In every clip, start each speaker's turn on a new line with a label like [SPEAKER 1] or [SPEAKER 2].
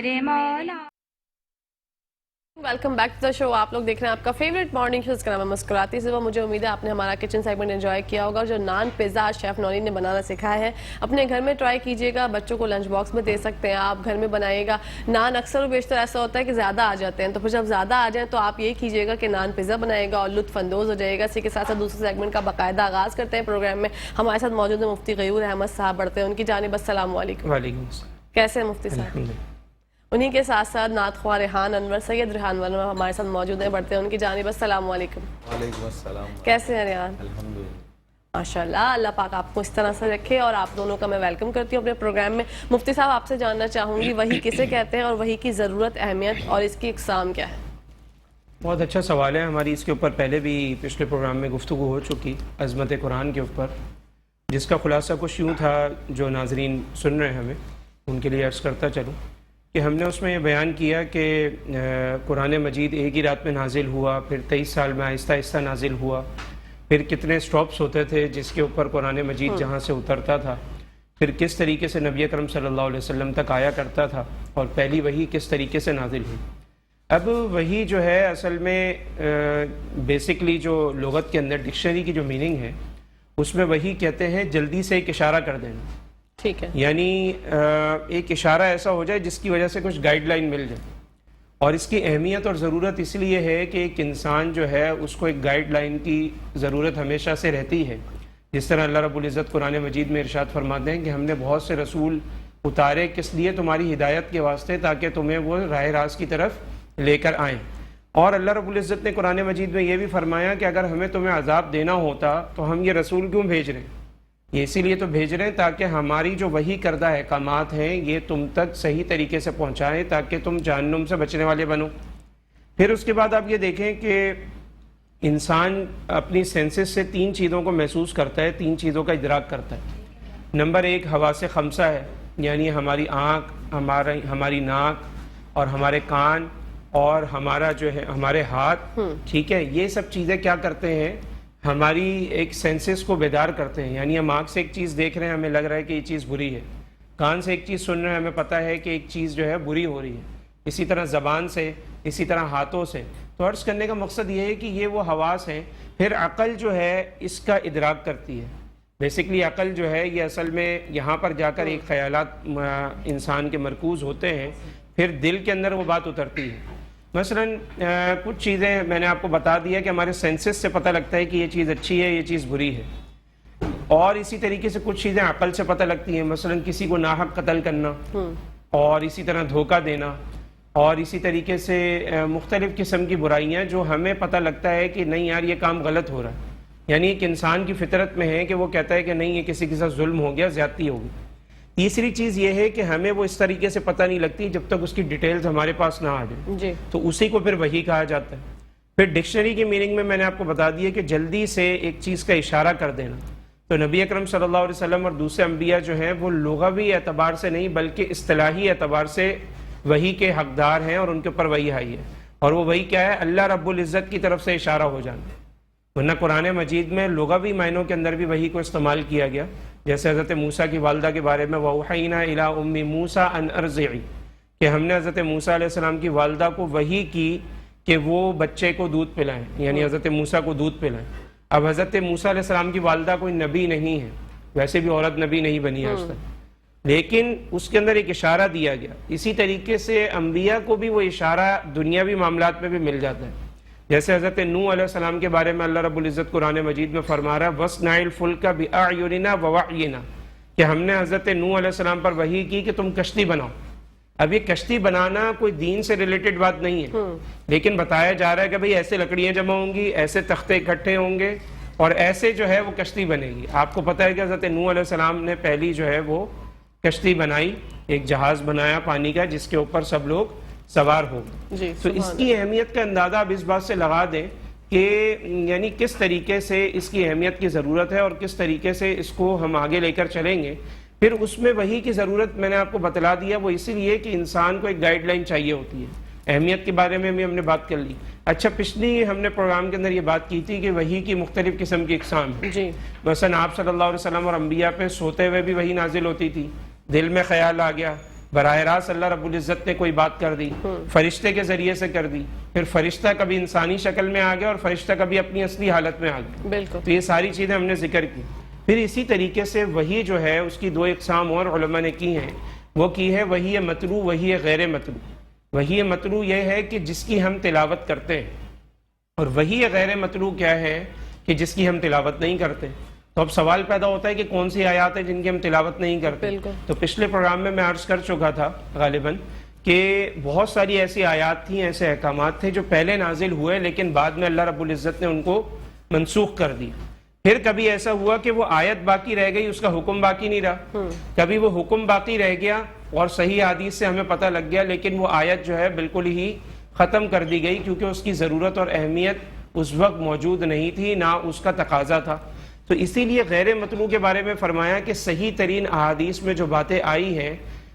[SPEAKER 1] میرے مولا.
[SPEAKER 2] Welcome back to the شو. آپ لوگ دیکھ رہے ہیں آپ کا فیوریٹ مارننگ شو, اس کا نام ہے مسکراتی صبح. مجھے امید ہے آپ نے ہمارا کچن سیگمنٹ انجوائے کیا ہوگا. اور جو نان پیزا شیف نونی نے بنانا سکھایا ہے اپنے گھر میں ٹرائی کیجیے گا. بچوں کو لنچ باکس میں دے سکتے ہیں آپ, گھر میں بنائیے گا. نان اکثر و بیشتر ایسا ہوتا ہے کہ زیادہ آ جاتے ہیں, تو پھر جب زیادہ آ جائیں تو آپ یہ کیجیے گا کہ نان پیزا بنائے گا اور لطف اندوز ہو جائے گا. اسی کے ساتھ ساتھ دوسرے سیگمنٹ کا باقاعدہ آغاز کرتے ہیں پروگرام میں. ہمارے ساتھ موجود ہیں مفتی غیور احمد صاحب, بڑھتے ہیں ان کی جانب. السلام علیکم.
[SPEAKER 3] وعلیکم السلام.
[SPEAKER 2] کیسے ہیں مفتی صاحب؟ انہی کے ساتھ ساتھ نعت خواہ ریحان انور, سید ریحان انور ہمارے ساتھ موجود ہیں, بڑھتے ہیں ان کی جانب. السلام علیکم.
[SPEAKER 4] وعلیکم السلام.
[SPEAKER 2] کیسے ہیں ریحان؟
[SPEAKER 4] الحمدللہ.
[SPEAKER 2] ماشاءاللہ, اللہ پاک آپ کو اس طرح سے رکھے. اور آپ دونوں کا میں ویلکم کرتی ہوں اپنے پروگرام میں. مفتی صاحب آپ سے جاننا چاہوں گی وحی کسے کہتے ہیں اور وحی کی ضرورت, اہمیت اور اس کی اقسام کیا ہے؟
[SPEAKER 3] بہت اچھا سوال ہے. ہماری اس کے اوپر پہلے بھی پچھلے پروگرام میں گفتگو ہو چکی, عظمت قرآن کے اوپر, جس کا خلاصہ کچھ یوں تھا جو ناظرین سن رہے ہیں ہمیں ان کے لیے عرض کرتا چلوں کہ ہم نے اس میں یہ بیان کیا کہ قرآن مجید ایک ہی رات میں نازل ہوا, پھر 23 سال میں آہستہ آہستہ نازل ہوا, پھر کتنے سٹاپس ہوتے تھے جس کے اوپر قرآن مجید جہاں سے اترتا تھا, پھر کس طریقے سے نبی اکرم صلی اللہ علیہ وسلم تک آیا کرتا تھا, اور پہلی وحی کس طریقے سے نازل ہوئی. اب وحی جو ہے اصل میں بیسکلی جو لغت کے اندر ڈکشنری کی جو میننگ ہے اس میں وحی کہتے ہیں جلدی سے ایک اشارہ کر دینا.
[SPEAKER 2] ٹھیک ہے,
[SPEAKER 3] یعنی ایک اشارہ ایسا ہو جائے جس کی وجہ سے کچھ گائیڈ لائن مل جائے. اور اس کی اہمیت اور ضرورت اس لیے ہے کہ ایک انسان جو ہے اس کو ایک گائیڈ لائن کی ضرورت ہمیشہ سے رہتی ہے. جس طرح اللہ رب العزت قرآن مجید میں ارشاد فرماتے ہیں کہ ہم نے بہت سے رسول اتارے, کس لیے؟ تمہاری ہدایت کے واسطے, تاکہ تمہیں وہ راہ راست کی طرف لے کر آئیں. اور اللہ رب العزت نے قرآن مجید میں یہ بھی فرمایا کہ اگر ہمیں تمہیں عذاب دینا ہوتا تو ہم یہ رسول کیوں بھیج رہے ہیں؟ یہ اسی لیے تو بھیج رہے ہیں تاکہ ہماری جو وحی کردہ احکامات ہیں یہ تم تک صحیح طریقے سے پہنچائیں, تاکہ تم جہنم سے بچنے والے بنو. پھر اس کے بعد آپ یہ دیکھیں کہ انسان اپنی سینسز سے 3 چیزوں کو محسوس کرتا ہے, 3 چیزوں کا ادراک کرتا ہے. نمبر 1 حواس خمسہ ہے, یعنی ہماری آنکھ, ہماری ناک اور ہمارے کان اور ہمارا جو ہے ہمارے ہاتھ. ٹھیک ہے, یہ سب چیزیں کیا کرتے ہیں, ہماری ایک سینسز کو بیدار کرتے ہیں. یعنی ہم آنکھ سے ایک چیز دیکھ رہے ہیں, ہمیں لگ رہا ہے کہ یہ چیز بری ہے. کان سے ایک چیز سن رہے ہیں, ہمیں پتہ ہے کہ ایک چیز جو ہے بری ہو رہی ہے. اسی طرح زبان سے, اسی طرح ہاتھوں سے. تو عرض کرنے کا مقصد یہ ہے کہ یہ وہ حواس ہیں. پھر عقل جو ہے اس کا ادراک کرتی ہے. بیسکلی عقل جو ہے یہ اصل میں یہاں پر جا کر ایک خیالات انسان کے مرکوز ہوتے ہیں, پھر دل کے اندر وہ بات اترتی ہے. مثلا کچھ چیزیں میں نے آپ کو بتا دیا کہ ہمارے سینسز سے پتہ لگتا ہے کہ یہ چیز اچھی ہے, یہ چیز بری ہے. اور اسی طریقے سے کچھ چیزیں عقل سے پتہ لگتی ہیں, مثلا کسی کو ناحق قتل کرنا, اور اسی طرح دھوکہ دینا, اور اسی طریقے سے مختلف قسم کی برائیاں جو ہمیں پتہ لگتا ہے کہ نہیں یار یہ کام غلط ہو رہا ہے. یعنی ایک انسان کی فطرت میں ہے کہ وہ کہتا ہے کہ نہیں یہ کسی کے ساتھ ظلم ہو گیا, زیادتی ہوگی. تیسری چیز یہ ہے کہ ہمیں وہ اس طریقے سے پتہ نہیں لگتی جب تک اس کی ڈیٹیلز ہمارے پاس نہ آ جائیں.
[SPEAKER 2] جی,
[SPEAKER 3] تو اسی کو پھر وحی کہا جاتا ہے. پھر ڈکشنری کی میننگ میں نے آپ کو بتا دیا کہ جلدی سے ایک چیز کا اشارہ کر دینا. تو نبی اکرم صلی اللہ علیہ وسلم اور دوسرے انبیاء جو ہیں وہ لغوی اعتبار سے نہیں بلکہ اصطلاحی اعتبار سے وحی کے حقدار ہیں, اور ان کے اوپر وحی آئی ہے. اور وہ وحی کیا ہے, اللہ رب العزت کی طرف سے اشارہ ہو جانا. ورنہ قرآن مجید میں لغوی معنوں کے اندر بھی وحی کو استعمال کیا گیا, جیسے حضرت موسیٰ کی والدہ کے بارے میں وَأَوْحَيْنَا إِلَىٰ أُمِّ مُوسَىٰ أَنْ أَرْضِعِي, کہ ہم نے حضرت موسیٰ علیہ السلام کی والدہ کو وحی کی کہ وہ بچے کو دودھ پلائیں, یعنی حضرت موسیٰ کو دودھ پلائیں. اب حضرت موسیٰ علیہ السلام کی والدہ کوئی نبی نہیں ہے, ویسے بھی عورت نبی نہیں بنی ہے آج تک, لیکن اس کے اندر ایک اشارہ دیا گیا. اسی طریقے سے انبیاء کو بھی وہ اشارہ دنیاوی معاملات میں بھی مل جاتا ہے. جیسے حضرت نوح علیہ السلام کے بارے میں اللہ رب العزت قرآن مجید میں فرما رہا ہے وَاصْنَعِ الْفُلْكَ بِأَعْيُنِنَا وَوَحْيِنَا, کہ ہم نے حضرت نوح علیہ السلام پر وحی کی کہ تم کشتی بناؤ. اب یہ کشتی بنانا کوئی دین سے ریلیٹڈ بات نہیں ہے, لیکن بتایا جا رہا ہے کہ بھئی ایسے لکڑیاں جمع ہوں گی, ایسے تختے اکٹھے ہوں گے, اور ایسے جو ہے وہ کشتی بنے گی. آپ کو پتہ ہے کہ حضرت نوح علیہ السلام نے پہلی جو ہے وہ کشتی بنائی, ایک جہاز بنایا پانی کا جس کے اوپر سب لوگ سوار ہو. تو اس کی اہمیت کا اندازہ اب اس بات سے لگا دیں کہ یعنی کس طریقے سے اس کی اہمیت کی ضرورت ہے اور کس طریقے سے اس کو ہم آگے لے کر چلیں گے. پھر اس میں وحی کی ضرورت میں نے آپ کو بتلا دیا, وہ اسی لیے کہ انسان کو ایک گائیڈ لائن چاہیے ہوتی ہے. اہمیت کے بارے میں بھی ہم نے بات کر لی. اچھا, پچھلی ہم نے پروگرام کے اندر یہ بات کی تھی کہ وحی کی مختلف قسم کی اقسام ہیں.
[SPEAKER 2] جی,
[SPEAKER 3] مثلا آپ صلی اللہ علیہ وسلم اور انبیاء پہ سوتے ہوئے بھی وحی نازل ہوتی تھی, دل میں خیال آ گیا براہ راست اللہ رب العزت نے کوئی بات کر دی، فرشتے کے ذریعے سے کر دی، پھر فرشتہ کبھی انسانی شکل میں آ گیا اور فرشتہ کبھی اپنی اصلی حالت میں آ گیا.
[SPEAKER 2] بالکل.
[SPEAKER 3] تو یہ ساری چیزیں ہم نے ذکر کی. پھر اسی طریقے سے وحی جو ہے اس کی دو اقسام اور علماء نے کی ہیں. وہ کی ہے وحی مطلوع، وحی غیر مطلوع. وحی مطلوع یہ ہے کہ جس کی ہم تلاوت کرتے ہیں، اور وحی غیر مطلوع کیا ہے کہ جس کی ہم تلاوت نہیں کرتے. تو اب سوال پیدا ہوتا ہے کہ کون سی آیات ہیں جن کی ہم تلاوت نہیں کرتے.
[SPEAKER 2] بالکل.
[SPEAKER 3] تو پچھلے پروگرام میں عرض کر چکا تھا غالباً کہ بہت ساری ایسی آیات تھیں، ایسے احکامات تھے جو پہلے نازل ہوئے لیکن بعد میں اللہ رب العزت نے ان کو منسوخ کر دی. پھر کبھی ایسا ہوا کہ وہ آیت باقی رہ گئی، اس کا حکم باقی نہیں رہا. کبھی وہ حکم باقی رہ گیا اور صحیح حدیث سے ہمیں پتہ لگ گیا، لیکن وہ آیت جو ہے بالکل ہی ختم کر دی گئی کیونکہ اس کی ضرورت اور اہمیت اس وقت موجود نہیں تھی، نہ اس کا تقاضا تھا. تو اسی لیے غیر مطلوع کے بارے میں فرمایا کہ صحیح ترین احادیث میں جو باتیں آئی ہیں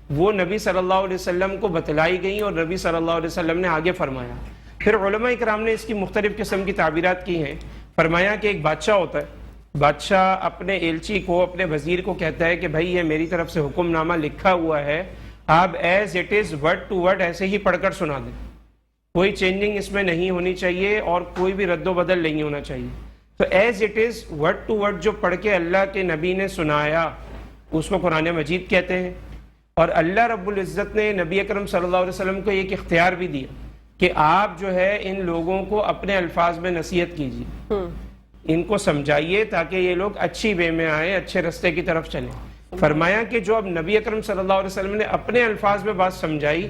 [SPEAKER 3] وہ نبی صلی اللہ علیہ وسلم کو بتلائی گئیں اور نبی صلی اللہ علیہ وسلم نے آگے فرمایا. پھر علماء کرام نے اس کی مختلف قسم کی تعبیرات کی ہیں. فرمایا کہ ایک بادشاہ ہوتا ہے، بادشاہ اپنے ایلچی کو، اپنے وزیر کو کہتا ہے کہ بھائی یہ میری طرف سے حکم نامہ لکھا ہوا ہے، آپ as it is word to word ایسے ہی پڑھ کر سنا دیں، کوئی چینجنگ اس میں نہیں ہونی چاہیے اور کوئی بھی رد و بدل نہیں ہونا چاہیے. تو as it is word to word جو پڑھ کے اللہ کے نبی نے سنایا اس کو قرآن مجید کہتے ہیں. اور اللہ رب العزت نے نبی اکرم صلی اللہ علیہ وسلم کو ایک اختیار بھی دیا کہ آپ جو ہے ان لوگوں کو اپنے الفاظ میں نصیحت کیجیے، ان کو سمجھائیے تاکہ یہ لوگ اچھی وے میں آئیں، اچھے رستے کی طرف چلیں. فرمایا کہ جو اب نبی اکرم صلی اللہ علیہ وسلم نے اپنے الفاظ میں بات سمجھائی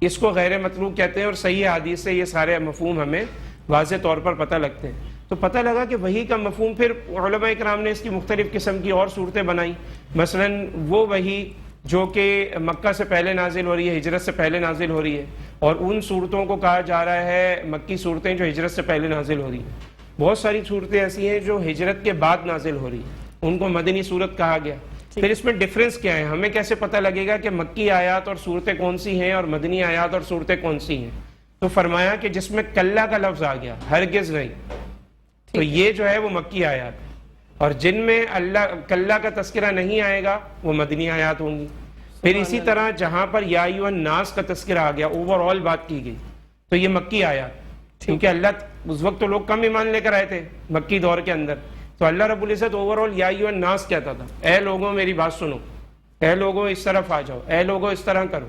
[SPEAKER 3] اس کو غیر مطلوع کہتے ہیں، اور صحیح حدیث سے یہ سارے مفہوم ہمیں واضح طور پر پتہ لگتے ہیں. تو پتہ لگا کہ وحی کا مفہوم پھر علماء کرام نے اس کی مختلف قسم کی اور صورتیں بنائی. مثلا وہ وحی جو کہ مکہ سے پہلے نازل ہو رہی ہے، ہجرت سے پہلے نازل ہو رہی ہے، اور ان صورتوں کو کہا جا رہا ہے مکی صورتیں جو ہجرت سے پہلے نازل ہو رہی ہیں. بہت ساری صورتیں ایسی ہیں جو ہجرت کے بعد نازل ہو رہی ہیں، ان کو مدنی صورت کہا گیا. پھر اس میں ڈفرینس کیا ہے، ہمیں کیسے پتہ لگے گا کہ مکی آیات اور صورتیں کون سی ہیں اور مدنی آیات اور صورتیں کون سی ہیں؟ تو فرمایا کہ جس میں کلا کا لفظ آ گیا، ہرگز نہیں، تو یہ جو ہے وہ مکی آیات، اور جن میں اللہ کلا کا تذکرہ نہیں آئے گا وہ مدنی آیات ہوں گی. پھر اسی طرح جہاں پر یا ایھا الناس کا تذکرہ آ گیا، اوور آل بات کی گئی، تو یہ مکی آیات، کیونکہ اللہ اس وقت تو لوگ کم ایمان لے کر آئے تھے مکی دور کے اندر، تو اللہ رب العزت اوور آل یا ایھا الناس کہتا تھا، اے لوگوں میری بات سنو، اے لوگوں اس طرف آ جاؤ، اے لوگوں اس طرح کرو.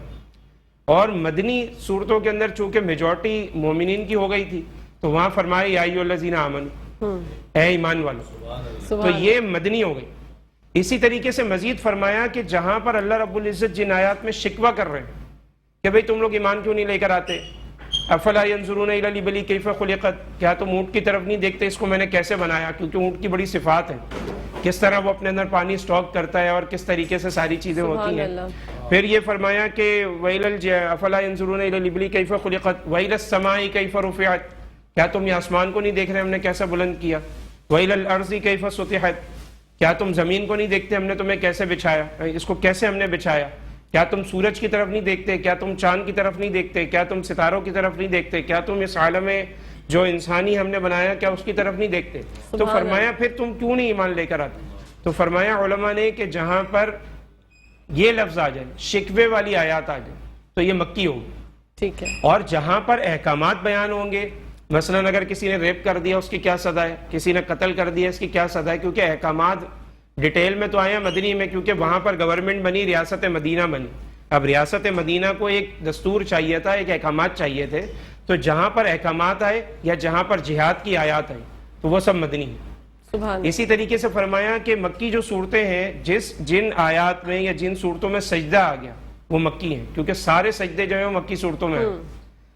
[SPEAKER 3] اور مدنی صورتوں کے اندر چونکہ میجورٹی مومنین کی ہو گئی تھی تو وہاں فرمایا یا ایھا الذین آمنوا، اے ایمان والو، تو یہ مدنی ہو گئی. اسی طریقے سے مزید فرمایا کہ جہاں پر اللہ رب العزت جن آیات میں شکوہ کر رہے ہیں کہ بھئی تم لوگ ایمان کیوں نہیں لے کر آتے، افلا ینظرون الی الابل کیف خلقت، کیا تم اونٹ کی طرف نہیں دیکھتے اس کو میں نے کیسے بنایا، کیونکہ اونٹ کی بڑی صفات ہیں، کس طرح وہ اپنے اندر پانی سٹاک کرتا ہے اور کس طریقے سے ساری چیزیں ہوتی ہیں. پھر یہ فرمایا کہ افلا ینظرون الی الابل کیف خلقت والی السماء کیف رفعت، کیا تم یہ آسمان کو نہیں دیکھ رہے ہم نے کیسے بلند کیا، والی الارض کیف سطحت، کیا تم زمین کو نہیں دیکھتے ہم نے تمہیں کیسے بچھایا، اس کو کیسے ہم نے بچھایا، کیا تم سورج کی طرف نہیں دیکھتے، کیا تم چاند کی طرف نہیں دیکھتے، کیا تم ستاروں کی طرف نہیں دیکھتے، کیا تم اس عالم جو انسانی ہم نے بنایا کیا اس کی طرف نہیں دیکھتے. تو فرمایا پھر تم کیوں نہیں ایمان لے کر آتے. تو فرمایا علماء نے کہ جہاں پر یہ لفظ آ جائے، شکوے والی آیات آ جائے، تو یہ مکی ہوگی.
[SPEAKER 2] ٹھیک ہے.
[SPEAKER 3] اور جہاں پر احکامات بیان ہوں گے، مثلا اگر کسی نے ریپ کر دیا اس کی کیا سزا ہے، کسی نے قتل کر دیا اس کی کیا سزا ہے، کیونکہ احکامات ڈیٹیل میں تو آیا مدنی میں، کیونکہ وہاں پر گورنمنٹ بنی، ریاست مدینہ بنی. اب ریاست مدینہ کو ایک دستور چاہیے تھا، ایک احکامات چاہیے تھے، تو جہاں پر احکامات آئے یا جہاں پر جہاد کی آیات آئی تو وہ سب مدنی ہیں. اسی طریقے سے فرمایا کہ مکی جو صورتیں ہیں، جن آیات میں یا جن صورتوں میں سجدہ آ گیا وہ مکی ہیں، کیونکہ سارے سجدے جو ہیں وہ مکی صورتوں میں ہیں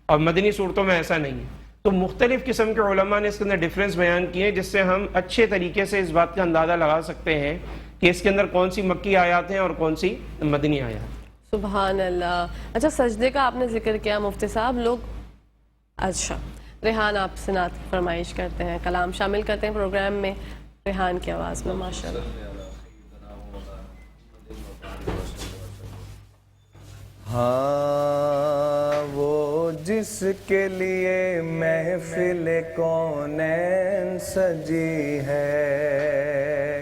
[SPEAKER 3] اور مدنی صورتوں میں ایسا نہیں ہے. تو مختلف قسم کے علماء نے اس کے اندر ڈفرینس بیان کیے جس سے ہم اچھے طریقے سے اس بات کا اندازہ لگا سکتے ہیں کہ اس کے اندر کون سی مکی آیات ہیں اور کون سی مدنی آیات.
[SPEAKER 2] سبحان اللہ. اچھا سجدے کا آپ نے ذکر کیا مفتی صاحب، لوگ اچھا ریحان آپ سے نعت فرمائش کرتے ہیں، کلام شامل کرتے ہیں پروگرام میں ریحان کی آواز میں. ماشاءاللہ.
[SPEAKER 1] ہاں وہ جس کے لیے محفل کونین سجی ہے،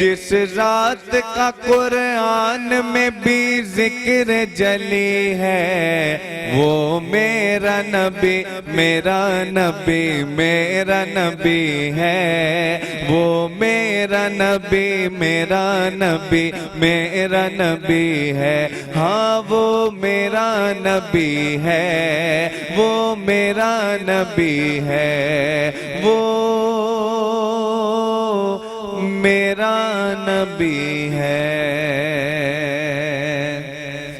[SPEAKER 1] جس ذات کا قرآن میں بھی ذکر جلی ہے، وہ میرا نبی میرا نبی میرا نبی ہے، وہ میرا نبی میرا نبی میرا نبی ہے، ہاں وہ میرا نبی ہے، وہ میرا نبی ہے، وہ میرا نبی ہے۔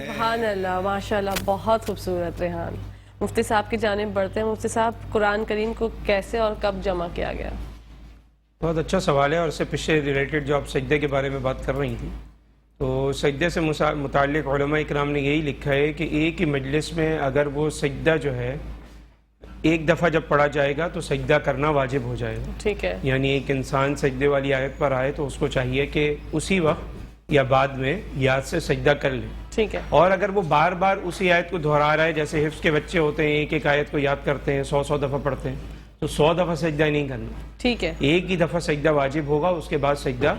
[SPEAKER 2] سبحان اللہ، ماشاءاللہ، بہت خوبصورت ریحان۔ مفتی صاحب کی جانب بڑھتے ہیں۔ مفتی صاحب، قرآن کریم کو کیسے اور کب جمع کیا گیا؟
[SPEAKER 3] بہت اچھا سوال ہے، اور اس سے پیچھے ریلیٹڈ جو آپ سجدے کے بارے میں بات کر رہی تھی، تو سجدے سے متعلق علماء اکرام نے یہی لکھا ہے کہ ایک ہی مجلس میں اگر وہ سجدہ جو ہے ایک دفعہ جب پڑھا جائے گا تو سجدہ کرنا واجب ہو جائے گا۔
[SPEAKER 2] ٹھیک ہے،
[SPEAKER 3] یعنی ایک انسان سجدے والی آیت پر آئے تو اس کو چاہیے کہ اسی وقت یا بعد میں یاد سے سجدہ کر لے۔
[SPEAKER 2] ٹھیک ہے،
[SPEAKER 3] اور اگر وہ بار بار اسی آیت کو دہرا رہا ہے، جیسے حفظ کے بچے ہوتے ہیں، ایک ایک آیت کو یاد کرتے ہیں، 100 دفعہ پڑھتے ہیں، تو 100 دفعہ سجدہ نہیں کرنا،
[SPEAKER 2] ٹھیک ہے،
[SPEAKER 3] ایک ہی دفعہ سجدہ واجب ہوگا، اس کے بعد سجدہ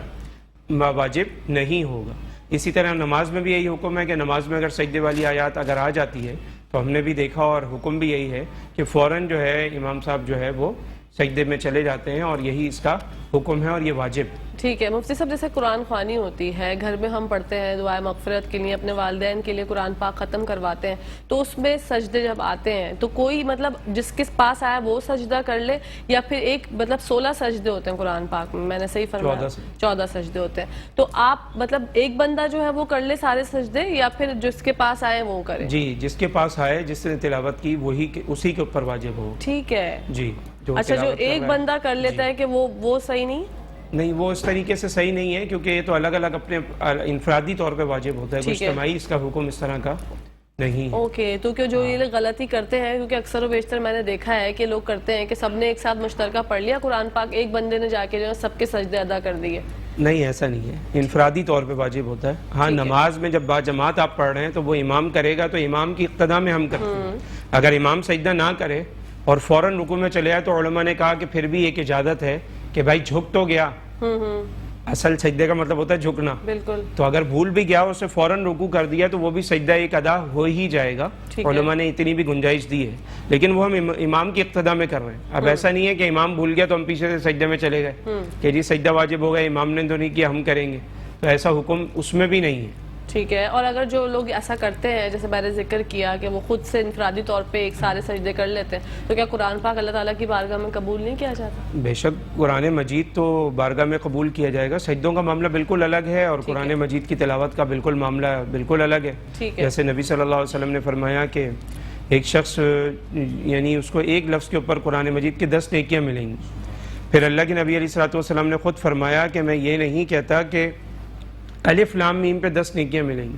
[SPEAKER 3] واجب نہیں ہوگا۔ اسی طرح نماز میں بھی یہی حکم ہے کہ نماز میں اگر سجدے والی آیات اگر آ جاتی ہے تو ہم نے بھی دیکھا اور حکم بھی یہی ہے کہ فوراً جو ہے امام صاحب جو ہے وہ سجدے میں چلے جاتے ہیں، اور یہی اس کا حکم ہے اور یہ واجب۔
[SPEAKER 2] ٹھیک ہے مفتی صاحب، جیسے قرآن خوانی ہوتی ہے گھر میں، ہم پڑھتے ہیں دعائے مغفرت کے لیے، اپنے والدین کے لیے قرآن پاک ختم کرواتے ہیں، تو اس میں سجدے جب آتے ہیں تو کوئی مطلب جس کے پاس آیا وہ سجدہ کر لے، یا پھر ایک مطلب 16 سجدے ہوتے ہیں قرآن پاک میں نے صحیح فرمایا؟ 14 سجدے ہوتے ہیں، تو آپ مطلب ایک بندہ جو ہے وہ کر لے سارے سجدے، یا پھر جس کے پاس آئے وہ کرے؟
[SPEAKER 3] جی، جس کے پاس آئے، جس نے تلاوت کی، وہی اسی کے اوپر واجب ہو۔
[SPEAKER 2] ٹھیک ہے
[SPEAKER 3] جی،
[SPEAKER 2] اچھا، جو ایک بندہ کر لیتا ہے کہ وہ صحیح نہیں؟
[SPEAKER 3] نہیں، وہ اس طریقے سے صحیح نہیں ہے، کیونکہ یہ تو الگ الگ اپنے انفرادی طور پہ واجب ہوتا ہے، اجتماعی اس کا حکم اس طرح کا نہیں۔
[SPEAKER 2] اوکے، تو کہ جو یہ لوگ غلطی کرتے ہیں، کیونکہ اکثر و بیشتر میں نے دیکھا ہے کہ لوگ کرتے ہیں کہ سب نے ایک ساتھ مشترکہ پڑھ لیا قرآن پاک، ایک بندے نے جا کے جو ہے سب کے سجدے ادا کر دیے۔
[SPEAKER 3] نہیں، ایسا نہیں ہے، انفرادی طور پہ واجب ہوتا ہے۔ ہاں، نماز میں جب با جماعت آپ پڑھ رہے ہیں تو وہ امام کرے گا تو امام کی اقتدا میں ہم کرتے ہیں۔ اگر امام سجدہ نہ کرے اور فوراً رکوع میں چلے آئے تو علماء نے کہا کہ پھر بھی ایک اجازت ہے کہ بھائی جھک تو گیا، اصل سجدے کا مطلب ہوتا ہے جھکنا،
[SPEAKER 2] بالکل،
[SPEAKER 3] تو اگر بھول بھی گیا اسے فوراً رکوع کر دیا تو وہ بھی سجدہ ایک ادا ہو ہی جائے گا۔ علماء نے اتنی بھی گنجائش دی ہے، لیکن وہ ہم امام کی اقتدا میں کر رہے ہیں۔ اب ایسا نہیں ہے کہ امام بھول گیا تو ہم پیچھے سے سجدے میں چلے گئے کہ جی سجدہ واجب ہوگا، امام نے تو نہیں کیا ہم کریں گے، تو ایسا حکم اس میں بھی نہیں ہے۔
[SPEAKER 2] ٹھیک ہے، اور اگر جو لوگ ایسا کرتے ہیں جیسے میں نے ذکر کیا کہ وہ خود سے انفرادی طور پہ ایک سارے سجدے کر لیتے ہیں، تو کیا قرآن پاک اللہ تعالیٰ کی بارگاہ میں قبول نہیں کیا جاتا؟
[SPEAKER 3] بے شک قرآن مجید تو بارگاہ میں قبول کیا جائے گا، سجدوں کا معاملہ بالکل الگ ہے، اور قرآن مجید کی تلاوت کا بالکل معاملہ بالکل الگ ہے۔ جیسے نبی صلی اللہ علیہ وسلم نے فرمایا کہ ایک شخص یعنی اس کو ایک لفظ کے اوپر قرآن مجید کی 10 نیکیاں ملیں گی۔ پھر اللہ کے نبی علیہ الصلوۃ والسلام نے خود فرمایا کہ میں یہ نہیں کہتا کہ الف لام میم پہ 10 نیکیاں ملیں گی،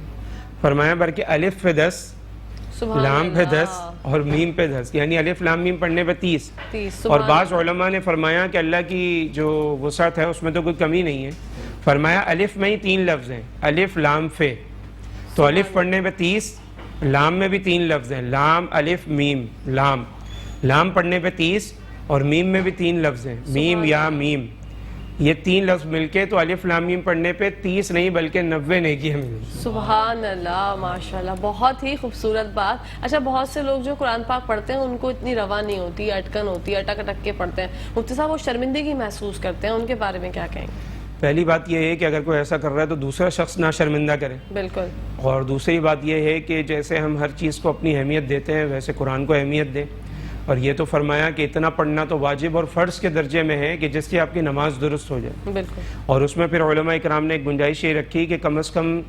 [SPEAKER 3] فرمایا بلکہ الف پہ 10، لام پہ 10 اور میم پہ 10، یعنی الف لام میم پڑھنے پہ 30۔ اور بعض علماء نے فرمایا کہ اللہ کی جو وسعت ہے اس میں تو کوئی کمی نہیں ہے، فرمایا الف میں ہی 3 لفظ ہیں، الف لام فے، تو الف پڑھنے پہ 30، لام میں بھی 3 لفظ ہیں، لام الف میم لام، لام پڑھنے پہ 30 اور میم میں بھی 3 لفظ ہیں، میم یا میم، یہ 3 لفظ مل کے تو الف لام میم پڑھنے پہ 30 نہیں بلکہ 90 نیکیاں ملیں۔
[SPEAKER 2] سبحان اللہ، ماشاءاللہ، بہت ہی خوبصورت بات۔ اچھا، بہت سے لوگ جو قرآن پاک پڑھتے ہیں ان کو اتنی روا نہیں ہوتی، اٹکن ہوتی ہے، اٹک اٹک کے پڑھتے ہیں، مفتی صاحب وہ شرمندگی محسوس کرتے ہیں، ان کے بارے میں کیا کہیں گے؟
[SPEAKER 3] پہلی بات یہ ہے کہ اگر کوئی ایسا کر رہا ہے تو دوسرا شخص نہ شرمندہ کرے،
[SPEAKER 2] بالکل،
[SPEAKER 3] اور دوسری بات یہ ہے کہ جیسے ہم ہر چیز کو اپنی اہمیت دیتے ہیں ویسے قرآن کو اہمیت دیں، اور یہ تو فرمایا کہ اتنا پڑھنا تو واجب اور فرض کے درجے میں ہے کہ جس سے آپ کی نماز درست ہو جائے،
[SPEAKER 2] بالکل،
[SPEAKER 3] اور اس میں پھر علماء اکرام نے ایک گنجائش یہ رکھی کہ کم از کم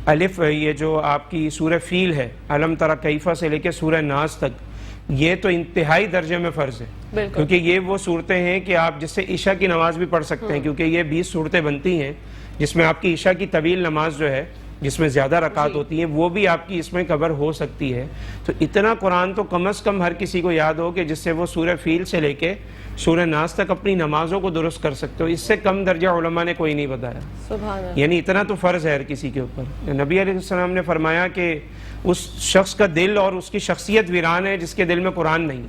[SPEAKER 3] الف یہ جو آپ کی سورہ فیل ہے، علم تری کیف سے لے کے سورہ ناس تک، یہ تو انتہائی درجے میں فرض ہے، کیونکہ یہ وہ صورتیں ہیں کہ آپ جس سے عشاء کی نماز بھی پڑھ سکتے ہیں، کیونکہ یہ 20 صورتیں بنتی ہیں جس میں آپ کی عشاء کی طویل نماز جو ہے جس میں زیادہ رکعت ہوتی ہیں وہ بھی آپ کی اس میں کور ہو سکتی ہے، تو اتنا قرآن تو کم از کم ہر کسی کو یاد ہو کہ جس سے وہ سورہ فیل سے لے کے سورہ ناس تک اپنی نمازوں کو درست کر سکتے ہو، اس سے کم درجہ علماء نے کوئی نہیں بتایا،
[SPEAKER 2] سبحان اللہ،
[SPEAKER 3] یعنی اتنا تو فرض ہے ہر کسی کے اوپر۔ نبی علیہ السلام نے فرمایا کہ اس شخص کا دل اور اس کی شخصیت ویران ہے جس کے دل میں قرآن نہیں،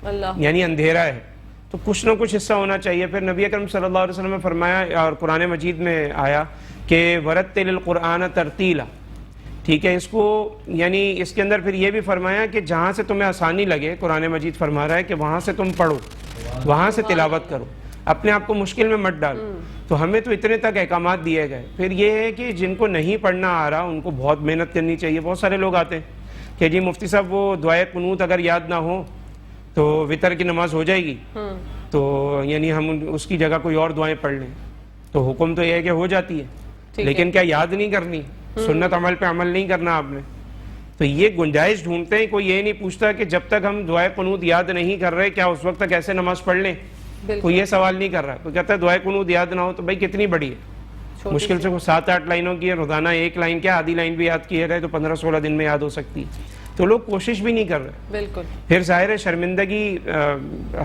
[SPEAKER 2] اللہ،
[SPEAKER 3] یعنی اندھیرا ہے، تو کچھ نہ کچھ حصہ ہونا چاہیے. پھر نبی اکرم صلی اللہ علیہ وسلم نے فرمایا اور قرآن مجید میں آیا کہ ورتل القرآن ترتیلا. ٹھیک ہے, اس کو یعنی اس کے اندر پھر یہ بھی فرمایا کہ جہاں سے تمہیں آسانی لگے, قرآن مجید فرما رہا ہے کہ وہاں سے تم پڑھو, وہاں سے تلاوت کرو, اپنے آپ کو مشکل میں مت ڈالو. تو ہمیں تو اتنے تک احکامات دیے گئے. پھر یہ ہے کہ جن کو نہیں پڑھنا آ رہا ان کو بہت محنت کرنی چاہیے. بہت سارے لوگ آتے ہیں کہ جی مفتی صاحب وہ دعائے قنوت اگر یاد نہ ہو تو وتر کی نماز ہو جائے گی, تو یعنی ہم اس کی جگہ کوئی اور دعائیں پڑھ لیں. تو حکم تو یہ ہے کہ ہو جاتی ہے, لیکن کیا یاد نہیں کرنی, سنت عمل پہ عمل نہیں کرنا آپ نے. تو یہ گنجائش ڈھونڈتے ہیں. کوئی یہ نہیں پوچھتا کہ جب تک ہم دعائے قنوت یاد نہیں کر رہے کیا اس وقت تک ایسے نماز پڑھ لیں. کوئی یہ سوال نہیں کر رہا. کوئی کہتا ہے دعائے قنوت یاد نہ ہو تو بھائی کتنی بڑی ہے, مشکل سے 7-8 لائنوں کی ہے, روزانہ ایک لائن کیا آدھی لائن بھی یاد کیے رہے تو 15-16 دن میں یاد ہو سکتی ہے. تو لوگ کوشش بھی نہیں کر رہے.
[SPEAKER 2] بالکل.
[SPEAKER 3] پھر ظاہر ہے شرمندگی,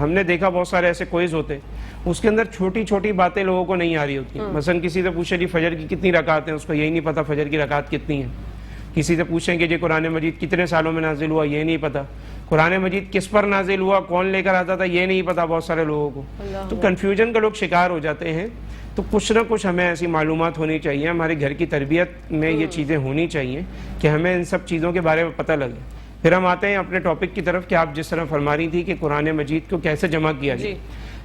[SPEAKER 3] ہم نے دیکھا بہت سارے ایسے کوئز ہوتے اس کے اندر چھوٹی چھوٹی باتیں لوگوں کو نہیں آ رہی ہوتی. مثلا کسی سے پوچھے جی فجر کی کتنی رکعت ہیں, اس کو یہی نہیں پتا فجر کی رکعت کتنی ہے. کسی سے پوچھیں کہ جی قرآن مجید کتنے سالوں میں نازل ہوا, یہ نہیں پتا. قرآن مجید کس پر نازل ہوا, کون لے کر آتا تھا, یہ نہیں پتا بہت سارے لوگوں کو. تو کنفیوژن کا لوگ شکار ہو جاتے ہیں. تو کچھ نہ کچھ ہمیں ایسی معلومات ہونی چاہیے, ہمارے گھر کی تربیت میں یہ چیزیں ہونی چاہیے کہ ہمیں ان سب چیزوں کے بارے میں پتہ لگے. پھر ہم آتے ہیں اپنے ٹاپک کی طرف کہ آپ جس طرح فرما رہی تھی کہ قرآن مجید کو کیسے جمع کیا جائے.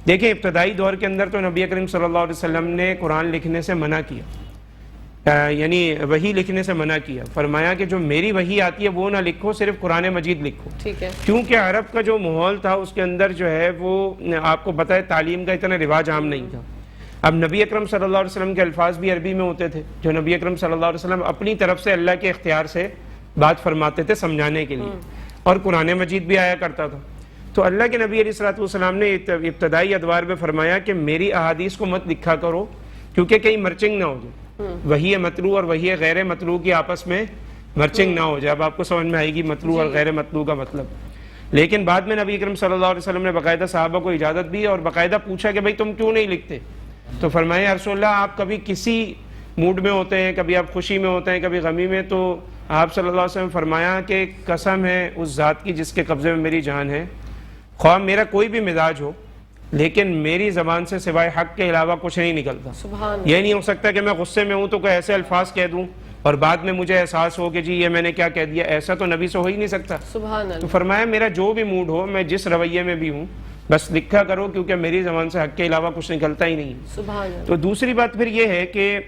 [SPEAKER 3] دیکھیں ابتدائی دور کے اندر تو نبی کریم صلی اللہ علیہ وسلم نے قرآن لکھنے سے منع کیا, یعنی وحی لکھنے سے منع کیا. فرمایا کہ جو میری وحی آتی ہے وہ نہ لکھو, صرف قرآن مجید لکھو.
[SPEAKER 2] ٹھیک ہے.
[SPEAKER 3] کیونکہ عرب کا جو ماحول تھا اس کے اندر جو ہے وہ آپ کو پتہ ہے تعلیم کا اتنا رواج عام نہیں تھا. اب نبی اکرم صلی اللہ علیہ وسلم کے الفاظ بھی عربی میں ہوتے تھے جو نبی اکرم صلی اللہ علیہ وسلم اپنی طرف سے اللہ کے اختیار سے بات فرماتے تھے سمجھانے کے لیے, اور قرآن مجید بھی آیا کرتا تھا. تو اللہ کے نبی علیہ الصلوۃ والسلام نے ابتدائی ادوار میں فرمایا کہ میری احادیث کو مت لکھا کرو کیونکہ کہیں مرچنگ نہ ہو جائے, وحی مطلوع اور وحی غیر مطلوع کی آپس میں مرچنگ نہ ہو جائے. اب آپ کو سمجھ میں آئے گی مطلوع اور غیر مطلوع کا مطلب. لیکن بعد میں نبی اکرم صلی اللہ علیہ وسلم نے باقاعدہ صحابہ کو اجازت دی اور باقاعدہ پوچھا کہ بھائی تم کیوں نہیں لکھتے. تو فرمایا یا رسول اللہ آپ کبھی کسی موڈ میں ہوتے ہیں, کبھی آپ خوشی میں ہوتے ہیں, کبھی غمی میں, تو آپ صلی اللہ علیہ وسلم فرمایا کہ قسم ہے اس ذات کی جس کے قبضے میں میری جان ہے, خواہ میرا کوئی بھی مزاج ہو لیکن میری زبان سے سوائے حق کے علاوہ کچھ نہیں نکلتا. یہ نہیں ہو سکتا کہ میں غصے میں ہوں تو کوئی ایسے الفاظ کہہ دوں اور بعد میں مجھے احساس ہو کہ جی یہ میں نے کیا کہہ دیا. ایسا تو نبی سے ہو ہی نہیں سکتا. تو فرمایا میرا جو بھی موڈ ہو, میں جس رویے میں بھی ہوں, بس لکھا کرو کیونکہ میری زبان سے حق کے علاوہ کچھ نکلتا ہی نہیں. تو دوسری بات پھر یہ ہے کہ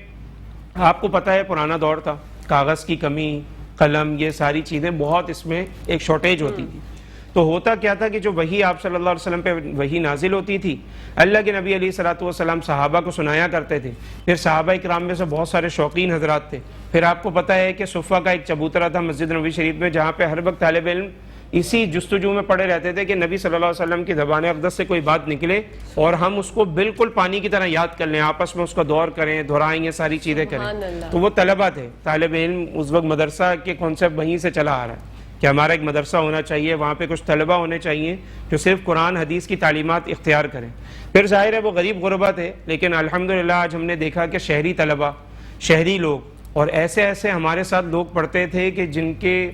[SPEAKER 3] آپ کو پتہ ہے پرانا دور تھا, کاغذ کی کمی, قلم, یہ ساری چیزیں بہت اس میں ایک شارٹیج ہوتی تھی. تو ہوتا کیا تھا کہ جو وحی آپ صلی اللہ علیہ وسلم پہ وحی نازل ہوتی تھی, اللہ کے نبی علیہ الصلوۃ والسلام صحابہ کو سنایا کرتے تھے. پھر صحابہ اکرام میں سے بہت سارے شوقین حضرات تھے. پھر آپ کو پتہ ہے کہ صفہ کا ایک چبوترا تھا مسجد نبوی شریف میں جہاں پہ ہر وقت طالب علم اسی جستجو میں پڑے رہتے تھے کہ نبی صلی اللہ علیہ وسلم کی زبان اقدس سے کوئی بات نکلے اور ہم اس کو بالکل پانی کی طرح یاد کر لیں, آپس میں اس کا دور کریں, دہرائیں, یہ ساری چیزیں کریں. تو وہ طلبہ تھے, طالب علم. اس وقت مدرسہ کے کانسیپٹ وہیں سے چلا آ رہا ہے کہ ہمارا ایک مدرسہ ہونا چاہیے, وہاں پہ کچھ طلبہ ہونے چاہیے جو صرف قرآن حدیث کی تعلیمات اختیار کریں. پھر ظاہر ہے وہ غریب غربا تھے, لیکن الحمدللہ آج ہم نے دیکھا کہ شہری طلبہ, شہری لوگ اور ایسے ایسے ہمارے ساتھ لوگ پڑھتے تھے کہ جن کے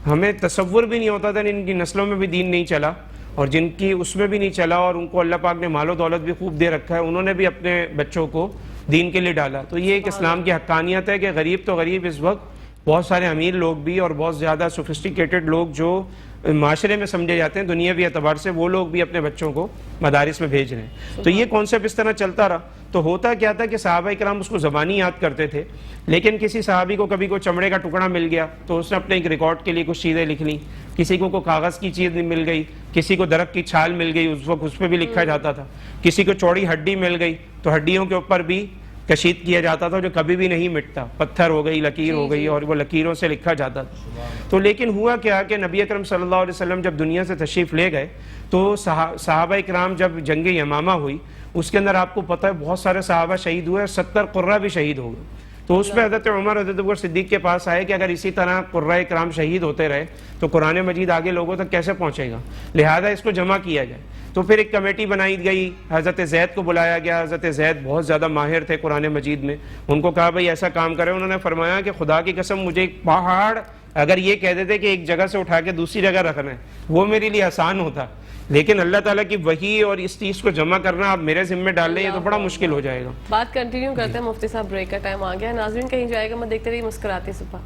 [SPEAKER 3] ہمیں تصور بھی نہیں ہوتا تھا, ان کی نسلوں میں بھی دین نہیں چلا اور جن کی اس میں بھی نہیں چلا, اور ان کو اللہ پاک نے مال و دولت بھی خوب دے رکھا ہے, انہوں نے بھی اپنے بچوں کو دین کے لیے ڈالا. تو یہ ایک اسلام کی حقانیت ہے کہ غریب تو غریب, اس وقت بہت سارے امیر لوگ بھی اور بہت زیادہ سوفسٹیکیٹڈ لوگ جو معاشرے میں سمجھے جاتے ہیں دنیاوی اعتبار سے, وہ لوگ بھی اپنے بچوں کو مدارس میں بھیج رہے ہیں. تو یہ کانسیپٹ اس طرح چلتا رہا. تو ہوتا کیا تھا کہ صحابہ کرام اس کو زبانی یاد کرتے تھے, لیکن کسی صحابی کو کبھی کوئی چمڑے کا ٹکڑا مل گیا تو اس نے اپنے ایک ریکارڈ کے لیے کچھ چیزیں لکھ لیں, کسی کو کوئی کاغذ کی چیز مل گئی, کسی کو درخت کی چھال مل گئی, اس وقت اس پہ بھی لکھا جاتا تھا, کسی کو چوڑی ہڈی مل گئی تو ہڈیوں کے اوپر بھی کشید کیا جاتا تھا جو کبھی بھی نہیں مٹتا, پتھر ہو گئی, لکیر ہو گئی, اور وہ لکیروں سے لکھا جاتا تھا. تو لیکن ہوا کیا کہ نبی اکرم صلی اللہ علیہ وسلم جب دنیا سے تشریف لے گئے تو صحابہ اکرام جب جنگ یمامہ ہوئی اس کے اندر آپ کو پتہ ہے بہت سارے صحابہ شہید ہوئے اور 70 قرہ بھی شہید ہو گئے. تو اس میں حضرت عمر حضرت ابو بکر صدیق کے پاس آئے کہ اگر اسی طرح قرہ اکرام شہید ہوتے رہے تو قرآن مجید آگے لوگوں تک کیسے پہنچے گا, لہذا اس کو جمع کیا جائے. تو پھر ایک کمیٹی بنائی گئی, حضرت زید کو بلایا گیا. حضرت زید بہت زیادہ ماہر تھے قرآن مجید میں, ان کو کہا بھائی ایسا کام کرے. انہوں نے فرمایا کہ خدا کی قسم مجھے ایک پہاڑ اگر یہ کہہ دیتے کہ ایک جگہ سے اٹھا کے دوسری جگہ رکھنا ہے وہ میرے لیے آسان ہوتا, لیکن اللہ تعالیٰ کی وحی اور اس چیز کو جمع کرنا آپ میرے ذمہ ڈال لیں، یہ تو بڑا مشکل ہو جائے گا.
[SPEAKER 2] بات کنٹینیو کرتے ہیں. مفتی صاحب بریک کا ٹائم آ گیا ہے. ناظرین کہیں جائے گا مت، دیکھتے رہیے مسکراتی صبح.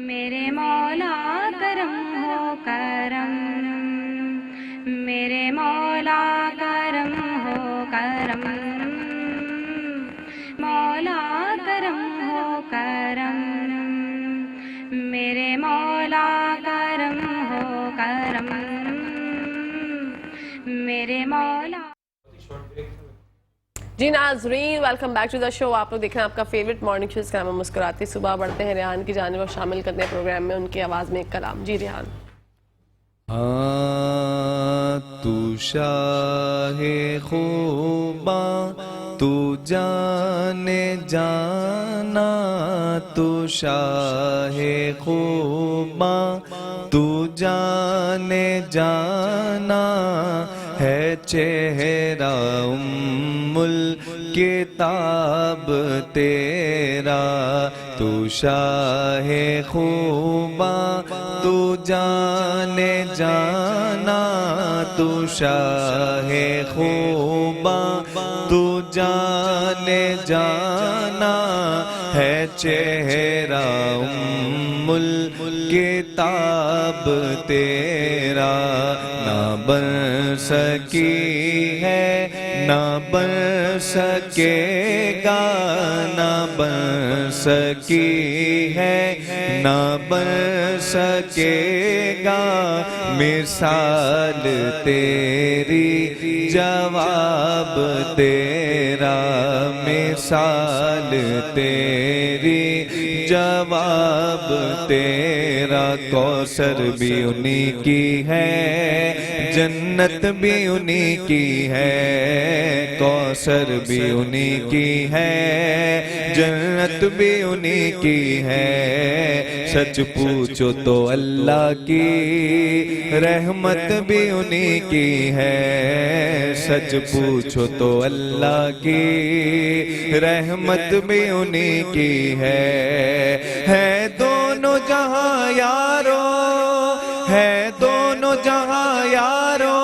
[SPEAKER 4] میرے مولا کرم ہو کرم، میرے مولا کرم ہو کرم، مولا کرم ہو کرم، میرے مولا کرم ہو کرم، میرے مولا.
[SPEAKER 2] جی ناظرین ویلکم بیک ٹو دا شو. آپ لوگ دیکھ رہے ہیں آپ کا فیوریٹ مارننگ شو، اس کا نام ہے مسکراتی صبح. بڑھتے ہیں ریحان کی جانب اور شامل کرتے ہیں پروگرام میں ان کی آواز میں ایک کلام. جی ریحان.
[SPEAKER 1] تو شاہ خوباں تو جانے جانا، تو شاہ خوباں تو جانے جانا ہے، چہرہ الکتاب تیرا. تو شاہ خوباں تو جانے جانا، تو شاہ خوباں تو جانے جانا ہے، چہرہ الکتاب تیرا. نہ بن سکی ہے نہ بن سکے گا، نہ بن سکی ہے نہ بن سکے گا، مثال تیری جواب تیرا، مثال تیری جواب تیرا. کوثر بھی انہی کی ہے، جنت بھی انہی کی ہے، کوثر بھی انہی کی ہے، جنت بھی انہی کی ہے. سچ پوچھو تو اللہ کی رحمت بھی انہی کی ہے، سچ پوچھو تو اللہ کی رحمت بھی انہی کی ہے. دونوں جہاں یارو، ہے دونوں جہاں یارو،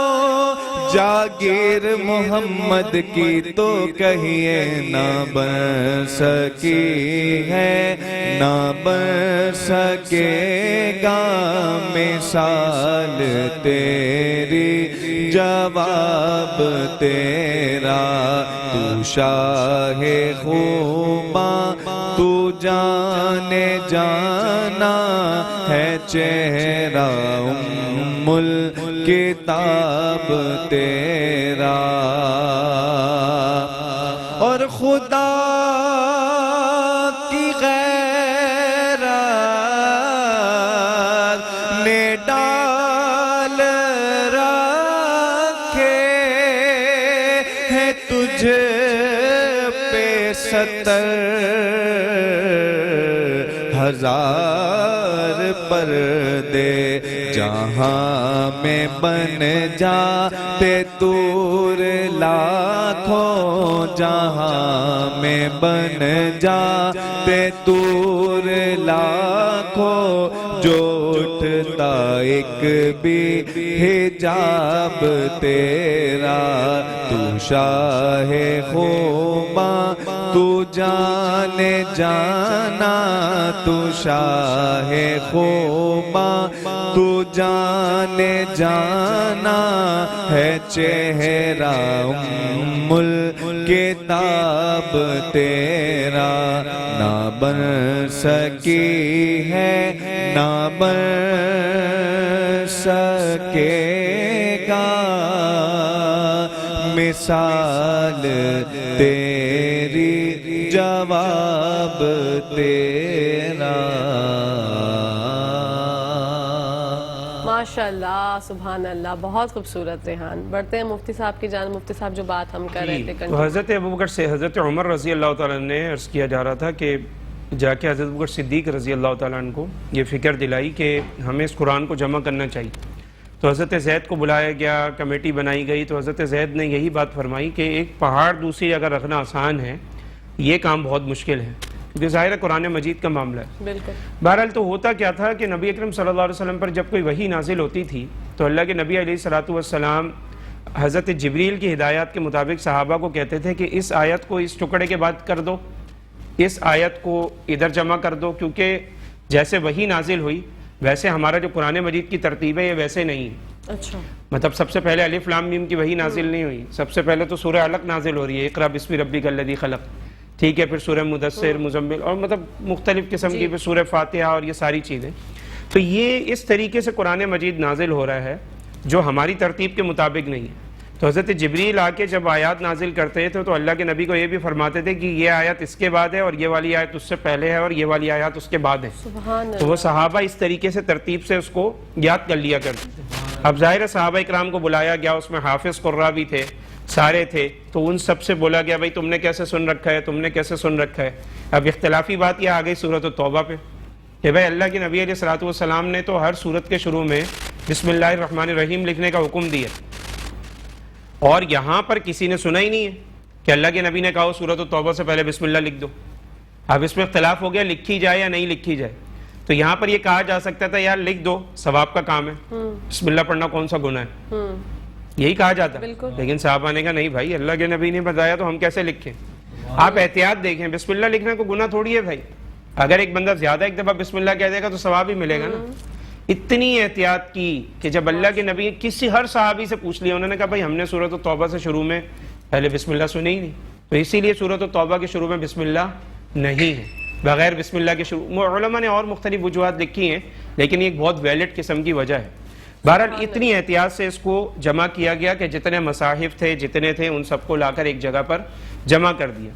[SPEAKER 1] جاگیر محمد کی تو کہیے نہ بن سکی ہے نہ بن سکے گا، مثال تیری جواب تیرا. تو شاہ خوباں تو جانے جانا ہے، چہرہ الکتاب تیرا. اور خدا کی غیرت نے ڈال رکھے ہیں تجھ پہ 70,000 پردے، جہاں میں بن جاتے طور لاکھوں، جہاں میں بن جاتے طور لاکھوں، جو اٹھتا ایک بھی حجاب تیرا. تو شاہ خوباں تو جانے جانا، تو شاہ خوباں تو جانے جانا ہے، چہرہ الکتاب تیرا. نہ بن سکی ہے نہ بن سکے گا، مثال تیری جواب تیرا.
[SPEAKER 2] ماشاءاللہ سبحان اللہ، بہت خوبصورت ریحان. بڑھتے ہیں مفتی صاحب کی جانب. مفتی صاحب جو بات ہم کر رہے تھے،
[SPEAKER 3] تو حضرت ابوبکر سے حضرت عمر رضی اللہ تعالیٰ نے عرض کیا جا رہا تھا کہ جا کے حضرت ابوبکر صدیق رضی اللہ تعالیٰ عنہ کو یہ فکر دلائی کہ ہمیں اس قرآن کو جمع کرنا چاہیے. تو حضرت زید کو بلایا گیا، کمیٹی بنائی گئی. تو حضرت زید نے یہی بات فرمائی کہ ایک پہاڑ دوسری جگہ رکھنا آسان ہے، یہ کام بہت مشکل ہے، کیونکہ ظاہر ہے قرآن مجید کا معاملہ ہے.
[SPEAKER 2] بالکل.
[SPEAKER 3] بہرحال تو ہوتا کیا تھا کہ نبی اکرم صلی اللہ علیہ وسلم پر جب کوئی وحی نازل ہوتی تھی تو اللہ کے نبی علیہ الصلوۃ والسلام حضرت جبریل کی ہدایات کے مطابق صحابہ کو کہتے تھے کہ اس آیت کو اس ٹکڑے کے بعد کر دو، اس آیت کو ادھر جمع کر دو، کیونکہ جیسے وحی نازل ہوئی ویسے ہمارا جو قرآن مجید کی ترتیب ہے یہ ویسے نہیں ہے۔
[SPEAKER 2] اچھا،
[SPEAKER 3] مطلب سب سے پہلے الف لام میم کی وحی نازل نہیں ہوئی، سب سے پہلے تو سورہ علق نازل ہو رہی ہے، اقرا بسم ربک الذی خلق، ٹھیک ہے، پھر سورہ مدثر، مزمل، اور مطلب مختلف قسم کی، پھر سورہ فاتحہ اور یہ ساری چیزیں۔ تو یہ اس طریقے سے قرآن مجید نازل ہو رہا ہے جو ہماری ترتیب کے مطابق نہیں ہے۔ تو حضرت جبریل آ کے جب آیات نازل کرتے تھے تو اللہ کے نبی کو یہ بھی فرماتے تھے کہ یہ آیت اس کے بعد ہے اور یہ والی آیت اس سے پہلے ہے اور یہ والی آیات اس کے بعد ہے۔
[SPEAKER 2] سبحان
[SPEAKER 3] تو وہ صحابہ اس طریقے سے ترتیب سے اس کو یاد کر لیا کرتے تھے۔ اب ظاہر ہے صحابہ اکرام کو بلایا گیا، اس میں حافظ قراء بھی تھے، سارے تھے، تو ان سب سے بولا گیا بھائی تم نے کیسے سن رکھا ہے، تم نے کیسے سن رکھا ہے۔ اب اختلافی بات یہ آ گئی سورۃ التوبہ پہ کہ بھائی اللہ کے نبی علیہ الصلوۃ والسلام نے تو ہر سورت کے شروع میں بسم اللہ الرحمن الرحیم لکھنے کا حکم دیا، اور یہاں پر کسی نے سنا ہی نہیں ہے کہ اللہ کے نبی نے کہا سورۃ التوبہ سے پہلے بسم اللہ لکھ دو۔ اب اس میں اختلاف ہو گیا لکھی جائے یا نہیں لکھی جائے، تو یہاں پر یہ کہا جا سکتا تھا یار لکھ دو، ثواب کا کام ہے، بسم اللہ پڑھنا کون سا گناہ ہے، یہی کہا جاتا۔ لیکن صحابہ نے کہا نہیں بھائی اللہ کے نبی نے بتایا تو ہم کیسے لکھیں۔ آپ احتیاط دیکھیں، بسم اللہ لکھنا کو گناہ تھوڑی ہے بھائی، اگر ایک بندہ زیادہ ایک دفعہ بسم اللہ کہہ دے گا تو ثواب ہی ملے گا نا۔ اتنی احتیاط کی کہ جب اللہ کے نبی کسی ہر صحابی سے پوچھ لیا، انہوں نے کہا بھائی ہم نے سورۃ التوبہ سے شروع میں پہلے بسم اللہ سنی ہی نہیں، تو اسی لیے سورۃ التوبہ کے شروع میں بسم اللہ نہیں ہے، بغیر بسم اللہ کے شروع۔ علماء نے اور مختلف وجوہات لکھی ہیں لیکن یہ ایک بہت ویلڈ قسم کی وجہ ہے۔ بہرحال اتنی احتیاط سے اس کو جمع کیا گیا کہ جتنے مصاحف تھے جتنے تھے ان سب کو لا کر ایک جگہ پر جمع کر دیا۔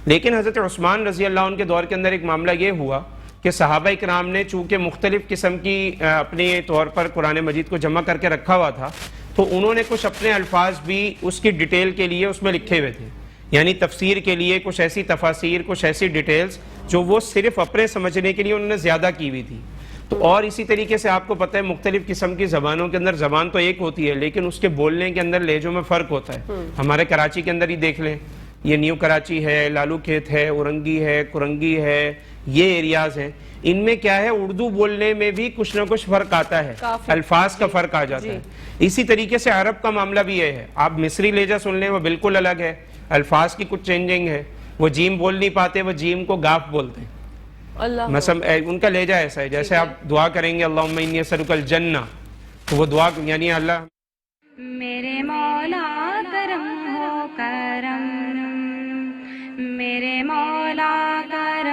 [SPEAKER 3] لیکن حضرت عثمان رضی اللہ عنہ کے دور کے اندر ایک معاملہ یہ ہوا کہ صحابہ اکرام نے چونکہ مختلف قسم کی اپنے طور پر قرآن مجید کو جمع کر کے رکھا ہوا تھا، تو انہوں نے کچھ اپنے الفاظ بھی اس کی ڈیٹیل کے لیے اس میں لکھے ہوئے تھے، یعنی تفسیر کے لیے کچھ ایسی تفاسیر، کچھ ایسی ڈیٹیلز جو وہ صرف اپنے سمجھنے کے لیے انہوں نے زیادہ کی ہوئی تھی۔ تو اور اسی طریقے سے آپ کو پتہ ہے مختلف قسم کی زبانوں کے اندر زبان تو ایک ہوتی ہے لیکن اس کے بولنے کے اندر لہجوں میں فرق ہوتا ہے۔ ہمارے کراچی کے اندر ہی دیکھ لیں، یہ نیو کراچی ہے، لالو کھیت ہے، اورنگی ہے، کرنگی ہے، یہ ایریاز ہیں، ان میں کیا ہے اردو بولنے میں بھی کچھ نہ کچھ فرق آتا ہے، الفاظ کا فرق آ جاتا ہے۔ اسی طریقے سے عرب کا معاملہ بھی یہ ہے، آپ مصری لہجہ سن لیں وہ بالکل الگ ہے، الفاظ کی کچھ چینجنگ ہے، وہ جیم بول نہیں پاتے، وہ جیم کو گاف بولتے ہیں، مثلا ان کا لہجہ ایسا ہے۔ جیسے آپ دعا کریں گے اللہم انی اسألک الجنہ، تو وہ دعا یعنی اللہ
[SPEAKER 4] میرے مولا کرم ہو کرم، میرے مولا کرم